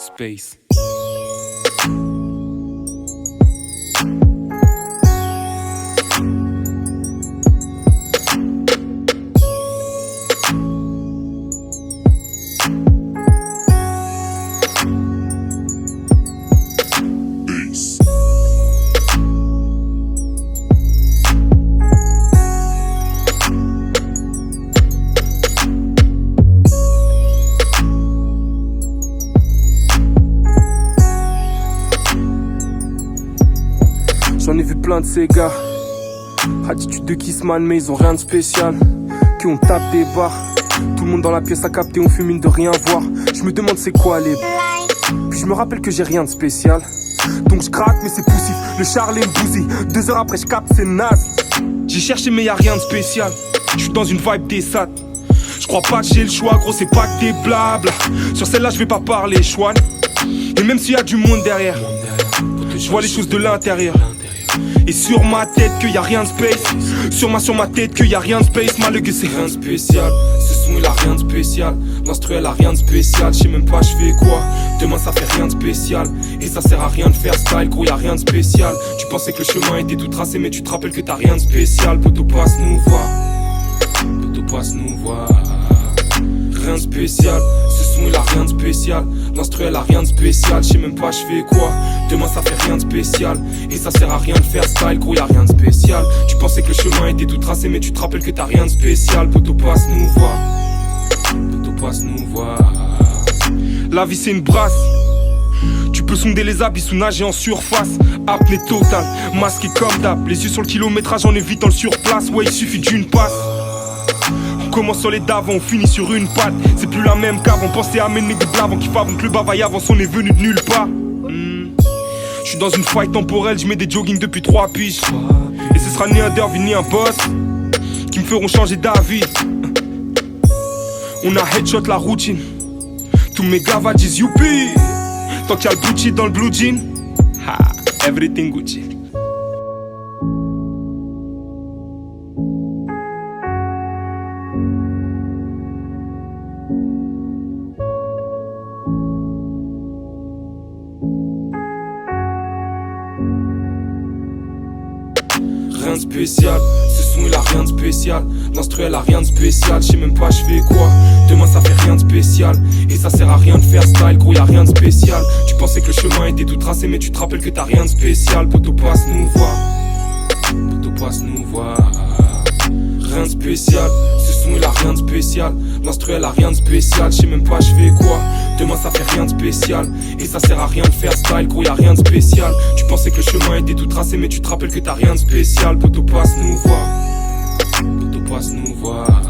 Space. J'en ai vu plein de ces gars, attitude de Kissman mais ils ont rien de spécial. Qui on tape des barres, tout le monde dans la pièce a capté, on fume mine de rien voir. Je me demande c'est quoi les... Puis je me rappelle que j'ai rien de spécial. Donc je gratte mais c'est poussif, le Charlie me bousille. 2 heures après je capte c'est naze. J'ai cherché mais y'a rien de spécial. J'suis dans une vibe des sats. J'crois pas que j'ai le choix, gros c'est pas que des blabla. Sur celle-là je vais pas parler chouan. Et même s'il y a du monde derrière, je vois les choses de l'intérieur. Et sur ma tête que y a rien de space. Sur ma tête que y a rien de space. Malgré c'est rien de spécial. Ce son il a rien de spécial. L'instru elle a rien de spécial. J'sais même pas j'fais quoi. Demain ça fait rien de spécial. Et ça sert à rien de faire style. Gros y a rien de spécial. Tu pensais que le chemin était tout tracé. Mais tu te rappelles que t'as rien de spécial. Poto passe nous voir. Poto passe nous voir. Rien de spécial. Ce son il a rien de spécial. L'instru elle a rien de spécial. J'sais même pas j'fais quoi. Demain ça fait rien de spécial. Et ça sert à rien de faire style. Gros y'a rien de spécial. Tu pensais que le chemin était tout tracé. Mais tu te rappelles que t'as rien de spécial. Poto passe nous voir. Poto passe nous voir. La vie c'est une brasse. Tu peux sonder les abysses ou nager en surface. Apnée totale, masqué comme d'hab. Les yeux sur le kilométrage en évitant le surplace. Ouais il suffit d'une passe. On commence sur les d'avant, on finit sur une patte. C'est plus la même qu'avant, pensez à mener des blavants qui avant que le bavaille avance, on est venu de nulle part. J'suis dans une faille temporelle, j'mets des jogging depuis 3 piges. Et ce sera ni un derby ni un boss qui me feront changer d'avis. On a headshot la routine. Tous mes gavas disent youpi. Tant qu'il y a le Gucci dans le blue jean, ha, everything Gucci. Rien de spécial, ce son il a rien de spécial. L'instru elle a rien de spécial, j'sais même pas j'fais quoi. Demain ça fait rien de spécial. Et ça sert à rien de faire style, gros y'a rien de spécial. Tu pensais que le chemin était tout tracé mais tu te rappelles que t'as rien de spécial. Poto passe nous voir. Poto passe nous voir. Rien de spécial, ce son il a rien de spécial. L'instru elle a rien de spécial, j'sais même pas j'fais quoi. Demain ça fait rien de spécial. Et ça sert à rien de faire style, gros y'a rien de spécial. Tu pensais que le chemin était tout tracé mais tu te rappelles que t'as rien de spécial. Poto passe nous voir. Poto passe nous voir.